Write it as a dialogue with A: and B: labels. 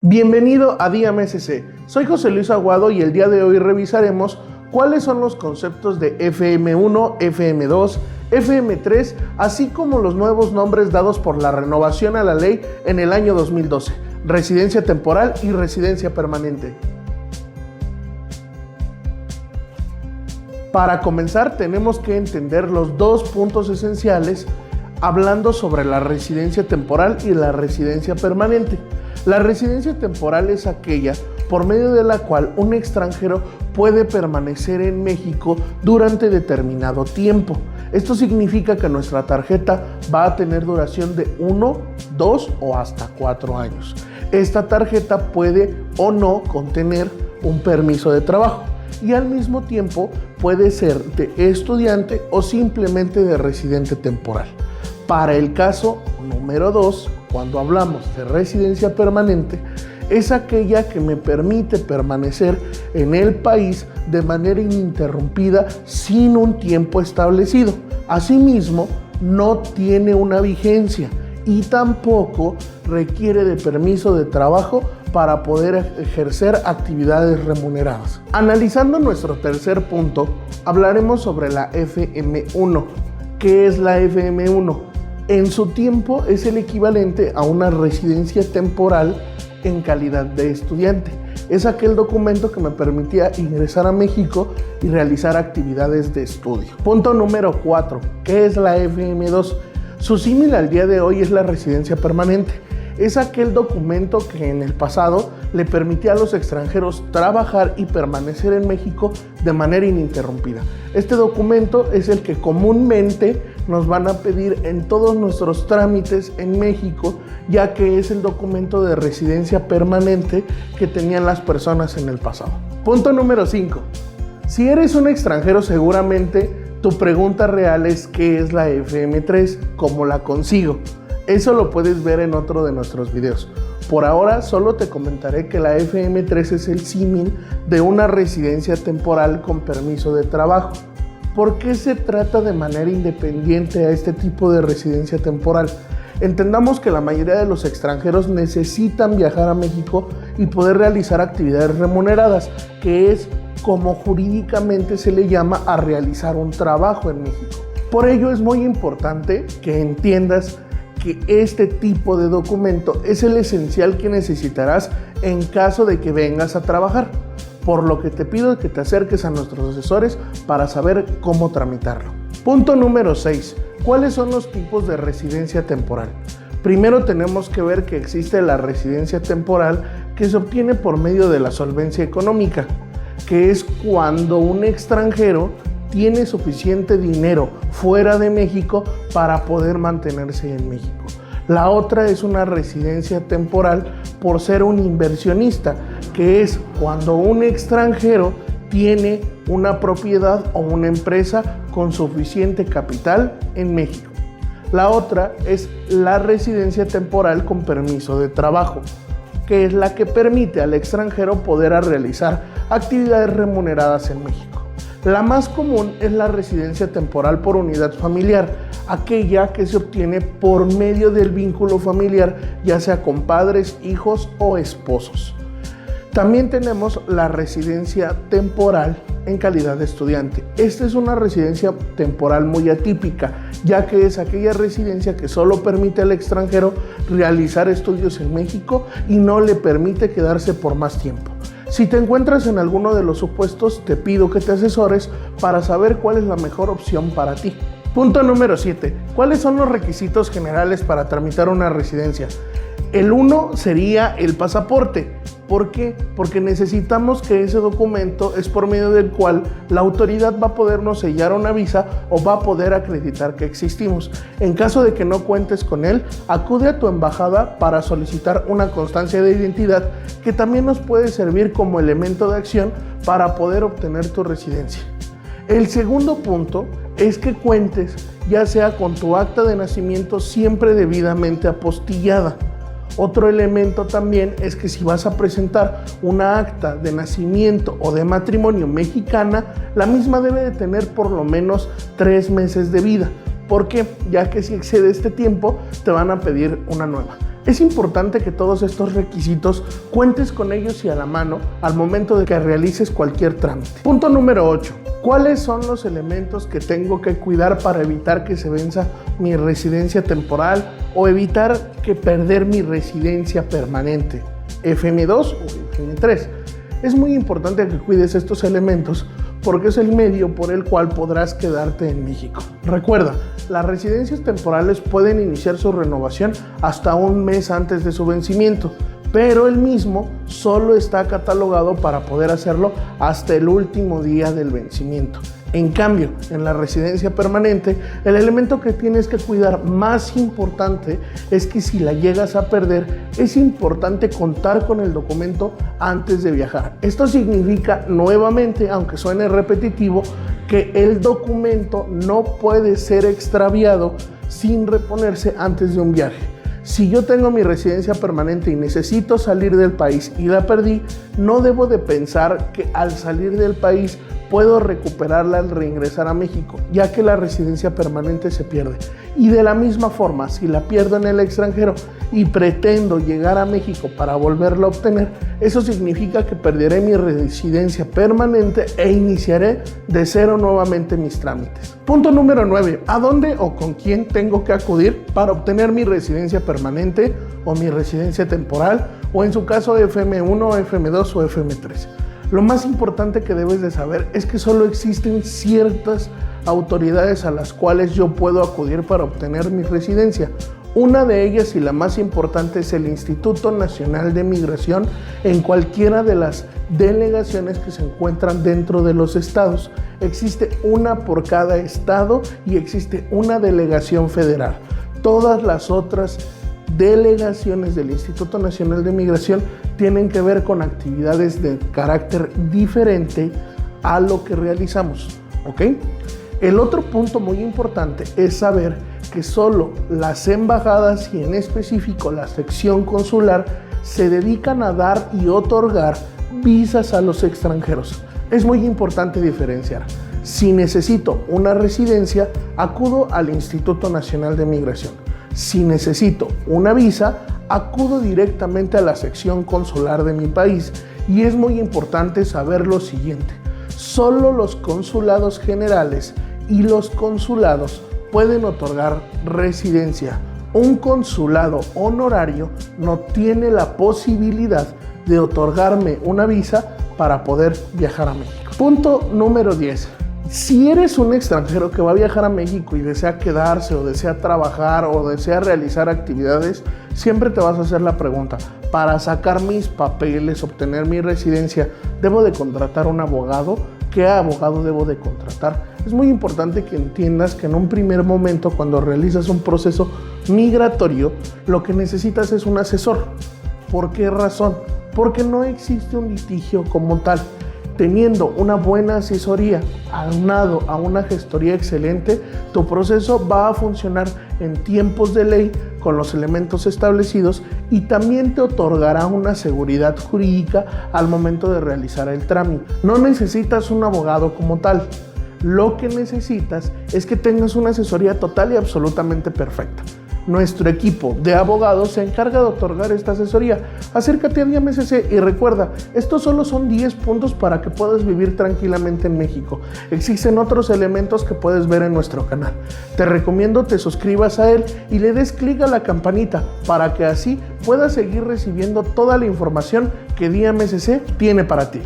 A: Bienvenido a Día MSC. Soy José Luis Aguado y el día de hoy revisaremos cuáles son los conceptos de FM1, FM2, FM3, así como los nuevos nombres dados por la renovación a la ley en el año 2012, residencia temporal y residencia permanente. Para comenzar, tenemos que entender los dos puntos esenciales hablando sobre la residencia temporal y la residencia permanente. La residencia temporal es aquella por medio de la cual un extranjero puede permanecer en México durante determinado tiempo. Esto significa que nuestra tarjeta va a tener duración de 1, 2 o hasta 4 años. Esta tarjeta puede o no contener un permiso de trabajo y al mismo tiempo puede ser de estudiante o simplemente de residente temporal. Para el caso número 2, cuando hablamos de residencia permanente, es aquella que me permite permanecer en el país de manera ininterrumpida sin un tiempo establecido. Asimismo, no tiene una vigencia y tampoco requiere de permiso de trabajo para poder ejercer actividades remuneradas. Analizando nuestro tercer punto, hablaremos sobre la FM1. ¿Qué es la FM1? En su tiempo es el equivalente a una residencia temporal en calidad de estudiante. Es aquel documento que me permitía ingresar a México y realizar actividades de estudio. Punto número 4. ¿Qué es la FM2? Su símil al día de hoy es la residencia permanente. Es aquel documento que en el pasado le permitía a los extranjeros trabajar y permanecer en México de manera ininterrumpida. Este documento es el que comúnmente nos van a pedir en todos nuestros trámites en México, ya que es el documento de residencia permanente que tenían las personas en el pasado. Punto número 5. Si eres un extranjero, seguramente tu pregunta real es ¿qué es la FM3? ¿Cómo la consigo? Eso lo puedes ver en otro de nuestros videos. Por ahora solo te comentaré que la FM3 es el símil de una residencia temporal con permiso de trabajo. ¿Por qué se trata de manera independiente a este tipo de residencia temporal? Entendamos que la mayoría de los extranjeros necesitan viajar a México y poder realizar actividades remuneradas, que es como jurídicamente se le llama a realizar un trabajo en México. Por ello es muy importante que entiendas que este tipo de documento es el esencial que necesitarás en caso de que vengas a trabajar, por lo que te pido que te acerques a nuestros asesores para saber cómo tramitarlo. Punto número 6. ¿Cuáles son los tipos de residencia temporal? Primero tenemos que ver que existe la residencia temporal que se obtiene por medio de la solvencia económica, que es cuando un extranjero tiene suficiente dinero fuera de México para poder mantenerse en México. La otra es una residencia temporal por ser un inversionista, que es cuando un extranjero tiene una propiedad o una empresa con suficiente capital en México. La otra es la residencia temporal con permiso de trabajo, que es la que permite al extranjero poder realizar actividades remuneradas en México. La más común es la residencia temporal por unidad familiar, aquella que se obtiene por medio del vínculo familiar, ya sea con padres, hijos o esposos. También tenemos la residencia temporal en calidad de estudiante. Esta es una residencia temporal muy atípica, ya que es aquella residencia que solo permite al extranjero realizar estudios en México y no le permite quedarse por más tiempo. Si te encuentras en alguno de los supuestos, te pido que te asesores para saber cuál es la mejor opción para ti. Punto número 7. ¿Cuáles son los requisitos generales para tramitar una residencia? El 1 sería el pasaporte. ¿Por qué? Porque necesitamos que ese documento es por medio del cual la autoridad va a podernos sellar una visa o va a poder acreditar que existimos. En caso de que no cuentes con él, acude a tu embajada para solicitar una constancia de identidad que también nos puede servir como elemento de acción para poder obtener tu residencia. El segundo punto es que cuentes ya sea con tu acta de nacimiento siempre debidamente apostillada. Otro elemento también es que si vas a presentar una acta de nacimiento o de matrimonio mexicana, la misma debe de tener por lo menos 3 meses de vida. ¿Por qué? Ya que si excede este tiempo, te van a pedir una nueva. Es importante que todos estos requisitos cuentes con ellos y a la mano al momento de que realices cualquier trámite. Punto número 8. ¿Cuáles son los elementos que tengo que cuidar para evitar que se venza mi residencia temporal o evitar que perder mi residencia permanente? FM2 o FM3. Es muy importante que cuides estos elementos porque es el medio por el cual podrás quedarte en México. Recuerda, las residencias temporales pueden iniciar su renovación hasta un mes antes de su vencimiento, pero el mismo solo está catalogado para poder hacerlo hasta el último día del vencimiento. En cambio, en la residencia permanente, el elemento que tienes que cuidar más importante es que si la llegas a perder, es importante contar con el documento antes de viajar. Esto significa, nuevamente, aunque suene repetitivo, que el documento no puede ser extraviado sin reponerse antes de un viaje. Si yo tengo mi residencia permanente y necesito salir del país y la perdí, no debo de pensar que al salir del país puedo recuperarla al reingresar a México, ya que la residencia permanente se pierde. Y de la misma forma, si la pierdo en el extranjero y pretendo llegar a México para volverla a obtener, eso significa que perderé mi residencia permanente e iniciaré de cero nuevamente mis trámites. Punto número 9. ¿A dónde o con quién tengo que acudir para obtener mi residencia permanente o mi residencia temporal, o en su caso FM1, FM2 o FM3? Lo más importante que debes de saber es que solo existen ciertas autoridades a las cuales yo puedo acudir para obtener mi residencia. Una de ellas y la más importante es el Instituto Nacional de Migración en cualquiera de las delegaciones que se encuentran dentro de los estados. Existe una por cada estado y existe una delegación federal. Todas las otras delegaciones del Instituto Nacional de Migración tienen que ver con actividades de carácter diferente a lo que realizamos, ¿ok? El otro punto muy importante es saber que solo las embajadas y en específico la sección consular se dedican a dar y otorgar visas a los extranjeros. Es muy importante diferenciar. Si necesito una residencia, acudo al Instituto Nacional de Migración. Si necesito una visa, acudo directamente a la sección consular de mi país. Y es muy importante saber lo siguiente: solo los consulados generales y los consulados pueden otorgar residencia. Un consulado honorario no tiene la posibilidad de otorgarme una visa para poder viajar a México. Punto número 10. Si eres un extranjero que va a viajar a México y desea quedarse o desea trabajar o desea realizar actividades, siempre te vas a hacer la pregunta: para sacar mis papeles, obtener mi residencia, ¿debo de contratar un abogado? ¿Qué abogado debo de contratar? Es muy importante que entiendas que en un primer momento, cuando realizas un proceso migratorio, lo que necesitas es un asesor. ¿Por qué razón? Porque no existe un litigio como tal. Teniendo una buena asesoría, aunado a una gestoría excelente, tu proceso va a funcionar en tiempos de ley con los elementos establecidos y también te otorgará una seguridad jurídica al momento de realizar el trámite. No necesitas un abogado como tal. Lo que necesitas es que tengas una asesoría total y absolutamente perfecta. Nuestro equipo de abogados se encarga de otorgar esta asesoría. Acércate a DiamSC y recuerda, estos solo son 10 puntos para que puedas vivir tranquilamente en México. Existen otros elementos que puedes ver en nuestro canal. Te recomiendo te suscribas a él y le des clic a la campanita para que así puedas seguir recibiendo toda la información que DiamSC tiene para ti.